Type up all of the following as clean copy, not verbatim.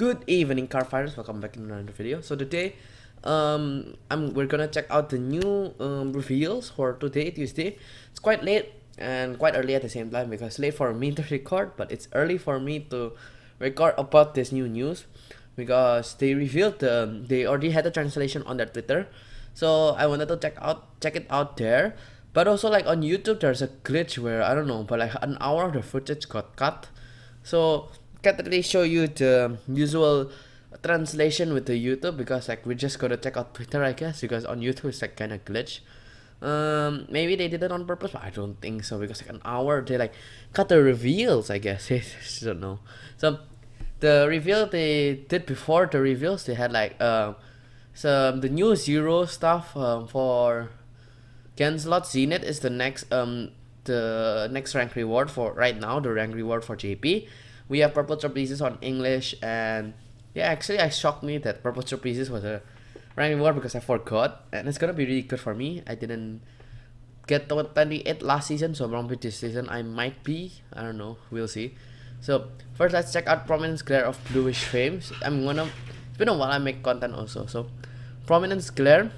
Good evening, car fighters. Welcome back in another video. So today, we're gonna check out the new reveals for today, Tuesday. It's quite late and quite early at the same time because late for me to record, but it's early for me to record about this new news because they revealed they already had the translation on their Twitter. So I wanted to check it out there. But also like on YouTube, there's a glitch where I don't know, but like an hour of the footage got cut. So can't really show you the usual translation with the YouTube because like we just gotta check out Twitter, I guess, because on YouTube it's like kind of glitch. Maybe they did it on purpose, but I don't think so because like an hour they like cut the reveals, I guess. I just don't know. So the reveal they did before the reveals, they had like some the new zero stuff for Genslot Zenith is the next rank reward for right now, the rank reward for JP. We have purple trapezes on English, and yeah, actually I shocked me that purple trapezes was a rank reward because I forgot, and it's gonna be really good for me. I didn't get to 28 last season, so probably this season I might be, I don't know, we'll see. So first let's check out Prominence Glare of Bluish Flames. It's been a while I make content also. So Prominence Glare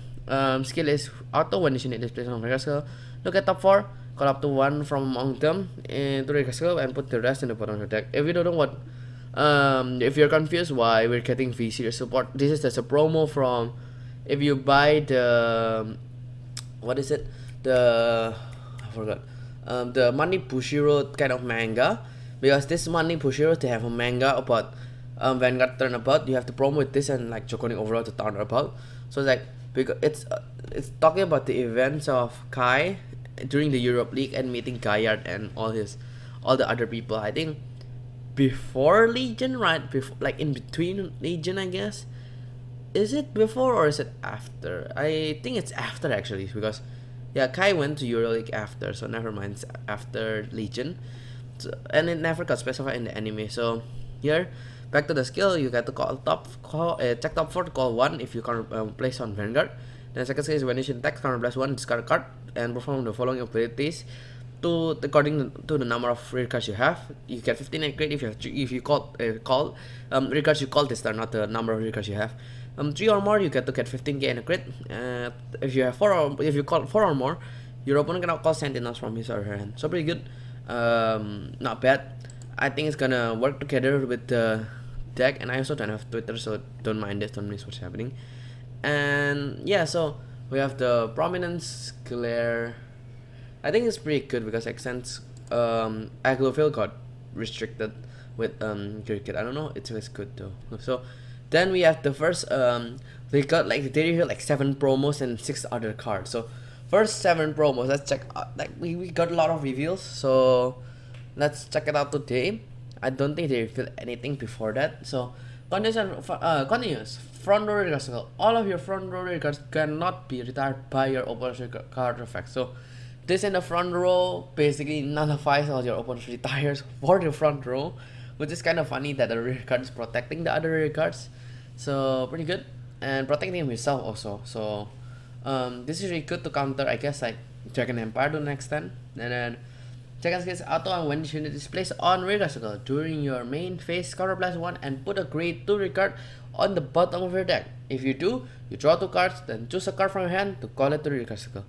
skill is auto when initiate displays on Mega Skill. Look at top 4, call up to 1 from among them into Mega Skill and put the rest in the bottom of your deck. If you don't know what, if you're confused why we're getting V-Series support, this is just a promo from, if you buy the, what is it? I forgot. The Money Bushiro kind of manga. Because this Money Bushiro, they have a manga about Vanguard Turnabout. You have to promo with this and like Jokoning overall to Turnabout. So it's like, because it's talking about the events of Kai during the Europe League and meeting Gaillard and all the other people. I think before Legion, right? Before, like in between Legion, I guess. Is it before or is it after? I think it's after actually, because yeah, Kai went to Euro League after, so never mind, it's after Legion. So, and it never got specified in the anime. So here, back to the skill, you get to check top 4 to call 1 if you can't place on Vanguard. Then second skill is when you should attack, counter blast 1, discard a card, and perform the following abilities according to the number of rear cards you have. You get 15 upgrade if you call rear cards you call this turn, not the number of rear cards you have. 3 or more, you get to get 15k and a crit. If you have if you call 4 or more, your opponent cannot call Sentinels from his or her hand. So pretty good. Not bad. I think it's gonna work together with the deck, and I also don't have Twitter, so don't mind this, don't miss what's happening. And yeah, so we have the Prominence Glare. I think it's pretty good because like since Agloville got restricted with cricket, I don't know, it's good though. So then we have the first they revealed like 7 promos and 6 other cards. So first 7 promos, let's check out. Like we got a lot of reveals, so let's check it out today. I don't think they revealed anything before that. So continuous front row rear skill. All of your front row rear cards cannot be retired by your opponent's card effect. So this in the front row basically nullifies all your opponent's retires for the front row, which is kind of funny that the rear card is protecting the other rear cards. So pretty good, and protecting himself also. So this is really good to counter, I guess, like Dragon Empire to an extent. And then second skill is auto, and when this unit is placed on rear circle during your main phase, counter blast 1 and put a grade 2 rear card on the bottom of your deck. If you do, you draw 2 cards, then choose a card from your hand to call it to rear circle.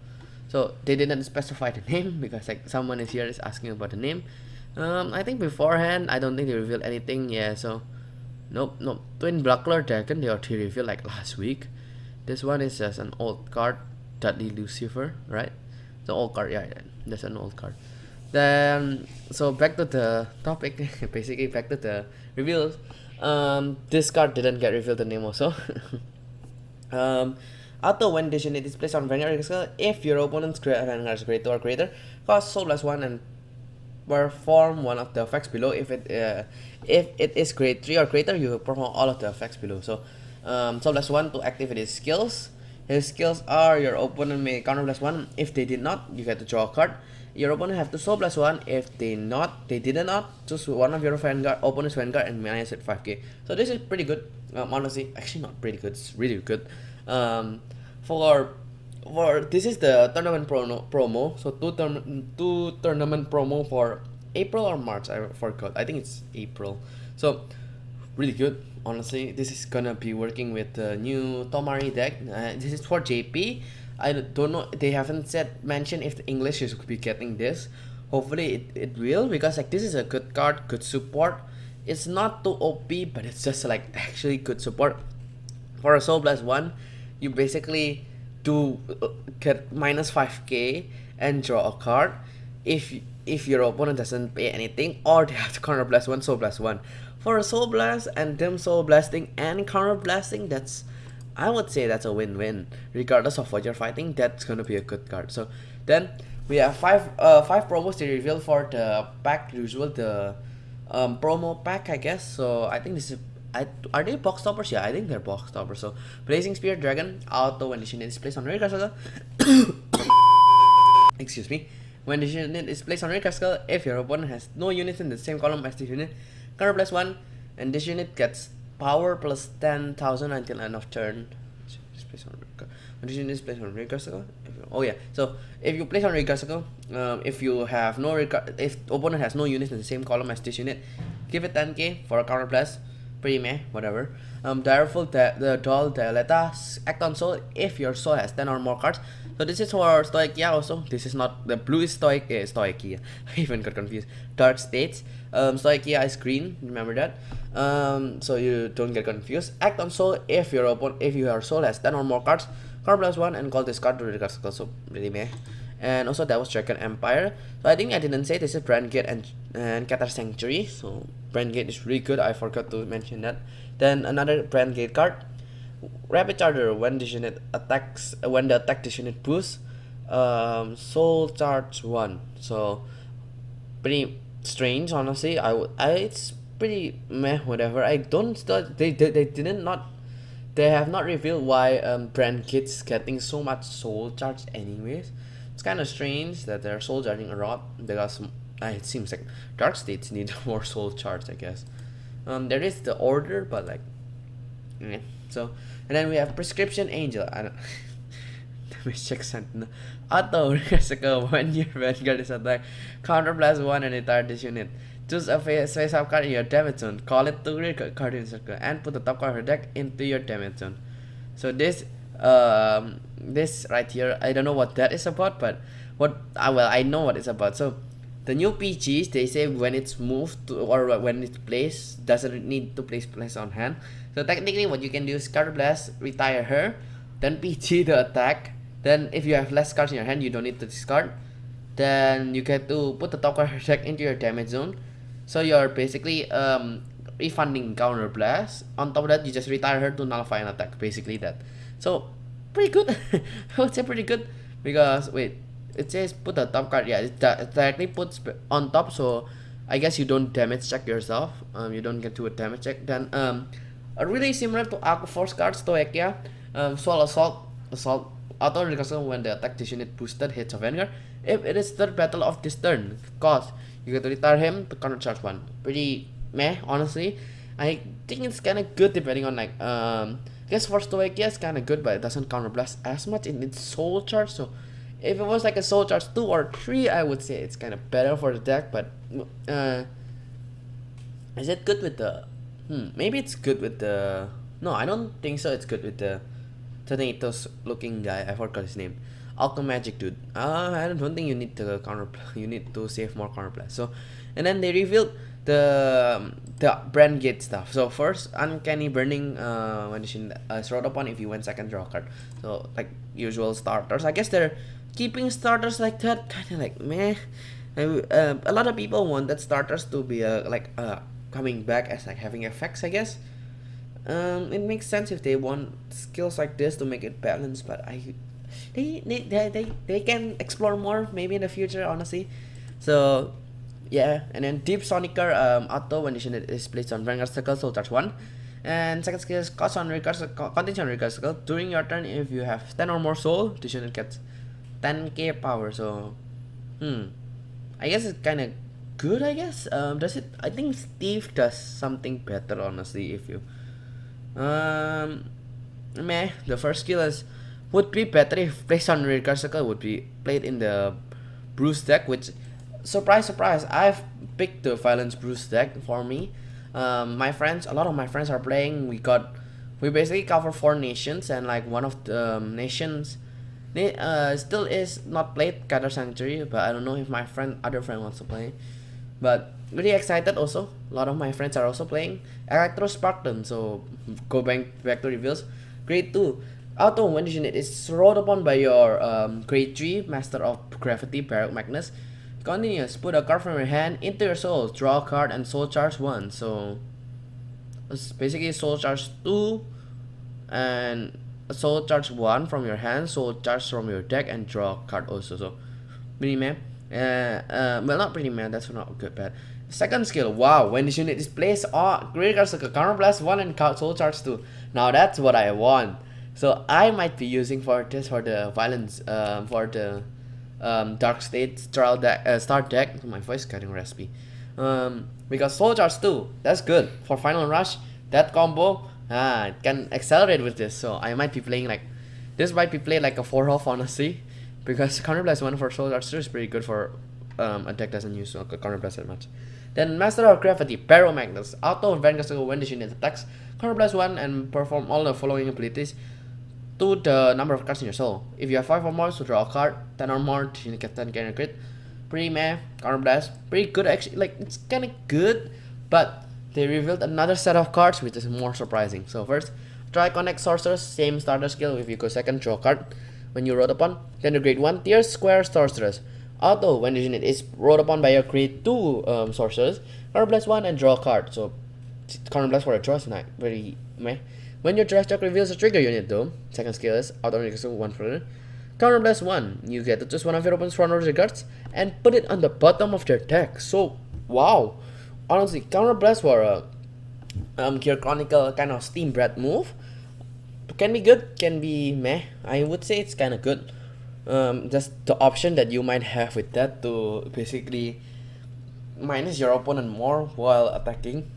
So they didn't specify the name because like someone is here is asking about the name. I think beforehand I don't think they revealed anything. Yeah, so nope. Twin Blackler Dragon they already revealed like last week. This one is just an old card, Dudley Lucifer, right? The old card, yeah, that's an old card. Then so back to the topic, basically back to the reveals. This card didn't get revealed the name also. Auto when this unit is placed on Vanguard skill, if your opponent's Vanguard is grade 2 or greater, cost Soul plus 1 and perform one of the effects below. If it is grade 3 or greater, you perform all of the effects below. So Soul plus 1 to activate his skills. His skills are your opponent may counter plus 1. If they did not, you get to draw a card. Your opponent have to Soul plus 1. If they did not, choose one of your opponent's Vanguard and minus it 5k. So this is pretty good. Honestly, actually not pretty good. It's really good. For this is the tournament promo. So two tournament promo for April or March. I forgot. I think it's April. So really good. Honestly, this is gonna be working with the new Tomari deck. This is for JP. I don't know. They haven't said mentioned if the English is be getting this. Hopefully it will, because like this is a good card, good support. It's not too OP, but it's just like actually good support. For a Soul Blast 1, you basically do get minus 5k and draw a card if your opponent doesn't pay anything, or they have to counter blast 1 Soul Blast 1. For a Soul Blast and them Soul Blasting and counter blasting, that's, I would say that's a win-win. Regardless of what you're fighting, that's gonna be a good card. So then we have five promos to reveal for the pack usual, the promo pack, I guess. So I think this is, are they box toppers? Yeah, I think they're box toppers. So Blazing Spear Dragon auto when this unit is placed on rear castle. Excuse me. When this unit is placed on rear castle, if your opponent has no units in the same column as this unit, counter blast 1, and this unit gets power plus 10,000 until end of turn. When this unit is placed on rear castle. Oh yeah. So if you place on rear castle, if you have no if opponent has no units in the same column as this unit, give it 10k for a counter blast. Pretty meh, whatever. Direful, the doll Dialeta, act on soul if your soul has 10 or more cards. So this is for Stoichia also. This is not, the blue is Stoichia. I even got confused. Dark States. Stoichia is green, remember that. So you don't get confused. Act on soul if your soul has 10 or more cards. Card plus 1 and call this card to the card circle. So really meh. And also that was Dragon Empire. So I think I didn't say this is Brand Gate and Qatar Sanctuary. So Brand Gate is really good. I forgot to mention that. Then another Brand Gate card, Rapid Charger. When this unit attacks, when the attack this unit boosts, Soul Charge 1. So pretty strange, honestly. It's pretty meh, whatever. I don't start. They have not revealed why Brand Gate's getting so much Soul Charge anyways. It's kind of strange that they're soul charging a lot, because it seems like Dark States need more soul charge, I guess. There is the order, but like, yeah. So, and then we have Prescription Angel. I don't. Let me check something. Auto Recycle when your Vanguard is attacked, counter blast 1 and retire this unit. Choose a face-up card in your damage zone. Call it to rear card in circle and put the top card of your deck into your damage zone. So this right here, I don't know what that is about, but I know what it's about. So the new PGs, they say when it's moved to, or when it's placed, doesn't need to place on hand. So technically what you can do is card blast, retire her, then PG the attack. Then if you have less cards in your hand, you don't need to discard. Then you get to put the top card of your deck into your damage zone. So you're basically refunding counter blast. On top of that, you just retire her to nullify an attack, basically that. So pretty good. I would say pretty good, because wait, it says put the top card. Yeah, it directly puts on top, so I guess you don't damage check yourself. You don't get to a damage check. Then a really similar to Aqua Force cards, Stoichia, Soul Assault auto recursion when the attack this unit boosted hits a Vanguard. If it is third battle of this turn, cause you get to retire him to counter charge 1. Pretty meh, honestly. I think it's kind of good depending on like I guess for Stoichia it's kind of good, but it doesn't counter blast as much in its soul charge. So if it was like a soul charge 2 or 3, I would say it's kind of better for the deck. But is it good with the maybe it's good with the, no, I don't think so. It's good with the Tornadoes looking guy. I forgot his name. Magic dude. I don't think you need to you need to save more counter blast. So, and then they revealed the Brand Gate stuff. So first, Uncanny Burning when is rolled upon if you win second, draw a card. So like usual starters. I guess they're keeping starters like that, kind of like meh. A lot of people want that starters to be coming back as like having effects, I guess. It makes sense if they want skills like this to make it balanced, but they can explore more maybe in the future, honestly. So yeah, and then Deep Sonicer auto when this unit is placed on Vanguard Circle, Soul Charge 1. And second skill is cost on recurse, continue on recurse circle. During your turn, if you have 10 or more soul, this unit gets 10k power. So I guess it's kind of good, I guess. Does it? I think Steve does something better, honestly. If you meh, the first skill would be better if placed on recurse circle, would be played in the Bruce deck, which surprise I've picked the Violence Bruce deck for me. A lot of my friends are playing. We basically cover 4 nations, and like one of the nations still is not played, Qatar Sanctuary, but I don't know if my other friend wants to play. But really excited also. A lot of my friends are also playing Electro Spartan. So go back to reveals. Grade 2. Auto when unit is rolled upon by your grade 3 Master of Gravity Magnus. Continuous. Put a card from your hand into your soul. Draw a card and soul charge 1. So it's basically soul charge 2 and soul charge 1 from your hand, soul charge from your deck, and draw a card also. So pretty man. Well, not pretty man, that's not good bad. Second skill, wow, when this unit is placed on great cards like a counter blast 1 and soul charge 2. Now that's what I want. So I might be using for this for the violence for the dark state star deck. My voice is getting raspy. Because soul charge 2, that's good for final rush. That combo it can accelerate with this, so I might be playing like this. Might be played like a 4-off honestly, because counter blast 1 for soul charge 2 is pretty good for a deck doesn't use counter blast that much. Then Master of Gravity Magnus. Auto Vanguard when this unit attacks, counter blast 1 and perform all the following abilities to the number of cards in your soul. If you have 5 or more, so draw a card. 10 or more, you get 10 gain a crit. Pretty meh, counter blast, pretty good actually. Like it's kind of good, but they revealed another set of cards which is more surprising. So first, try connect sorcerers, same starter skill. If you go second, draw a card when you rolled upon. Then the grade 1 tier square sorcerers. Auto when the unit is rolled upon by your grade 2 sorcerers, counter blast 1 and draw a card. So counter blast for a draw is not very meh. When your trash deck reveals a trigger unit though, second skill is auto when you 1 further. Counter blast 1, you get to choose one of your opponent's front order cards and put it on the bottom of their deck. So wow, honestly, counter blast for a Gear Chronicle kind of steam bread move can be good, can be meh. I would say it's kind of good. Just the option that you might have with that to basically minus your opponent more while attacking,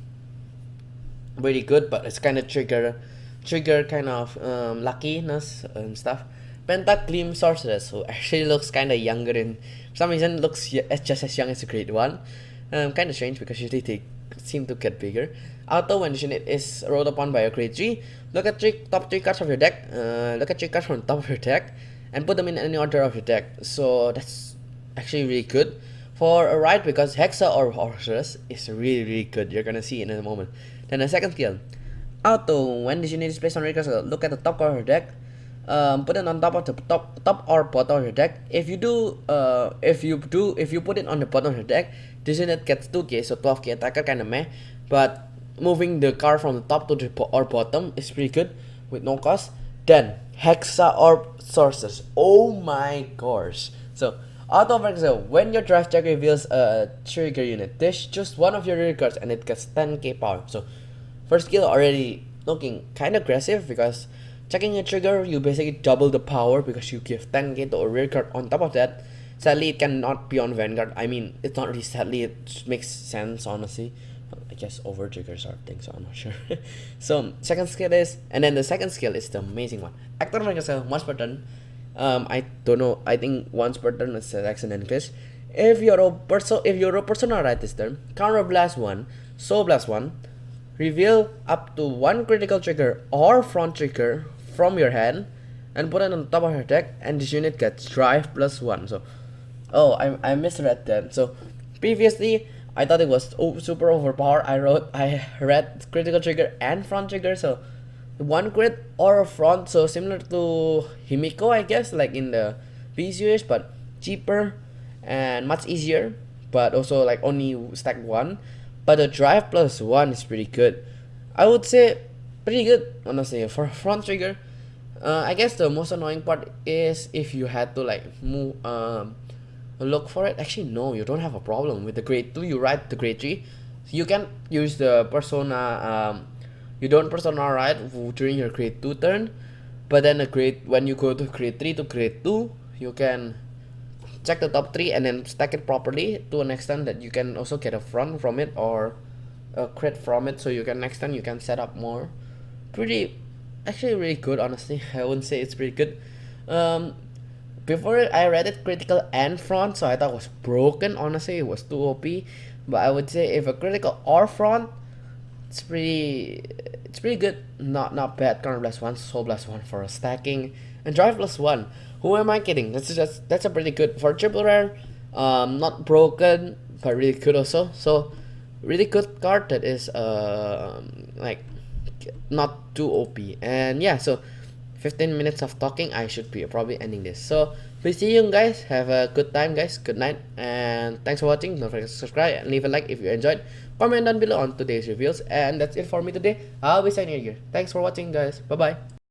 very good, but it's kind of trigger kind of luckiness and stuff. Pentagleam Sorceress, who actually looks kind of younger in for some reason, looks just as young as the grade 1. Kind of strange because usually they seem to get bigger. Auto when the unit is rolled upon by a grade 3, look at top 3 cards of your deck, look at 3 cards from the top of your deck and put them in any order of your deck. So that's actually really good for a ride because Hexa or Sorceress is really good. You're gonna see in a moment. Then the second skill, Auto when this unit is placed on your deck, look at the top card of your deck, put it on top of the top or bottom of your deck. If you put it on the bottom of your deck, this unit gets 2k, so 12k attacker, kinda meh. But moving the card from the top to the bottom is pretty good with no cost. Then Hexa or Sorceress. Oh my gosh. So Auto when your draft deck reveals a trigger unit, choose one of your rear cards and it gets 10k power. So first skill already looking kind of aggressive because checking a trigger, you basically double the power because you give 10k to a rear card on top of that. Sadly, it cannot be on Vanguard. I mean, it's not really sadly, it makes sense honestly. I guess over triggers are things, so I'm not sure. So second skill is, and then the second skill is the amazing one. Actor Vanguard once per turn. I don't know, I think once per turn is excellent English. If you're a persona right this turn, counter blast 1, soul blast 1, reveal up to 1 critical trigger or front trigger from your hand and put it on top of your deck, and this unit gets drive +1. So I misread that. So previously I thought it was super overpowered. I read critical trigger and front trigger, so 1 crit or a front, so similar to Himiko I guess, like in the PCUs, but cheaper and much easier, but also like only stack 1. But the drive +1 is pretty good. I would say pretty good honestly for front trigger. I guess the most annoying part is if you had to like move look for it. Actually no, you don't have a problem with the grade 2. You ride the grade 3, you can use the persona. You don't persona ride during your grade 2 turn, but then when you go to grade 3 to grade 2, you can check the top 3 and then stack it properly to an extent that you can also get a front from it or a crit from it, so you can next time you can set up more. Actually really good honestly. I wouldn't say it's pretty good. Before I read it critical and front, so I thought it was broken honestly. It was too OP, but I would say if a critical or front, it's pretty good. Not bad. Counter Blast 1, Soul Blast 1 for stacking, and Drive Plus 1. Who am I kidding? That's a pretty good for triple rare. Not broken, but really good also. So really good card that is like not too OP. And yeah, so 15 minutes of talking, I should be probably ending this. So please see you guys, have a good time guys, good night, and thanks for watching. Don't forget to subscribe and leave a like if you enjoyed. Comment down below on today's reviews, and that's it for me today. I'll be signing here. Thanks for watching guys, bye bye.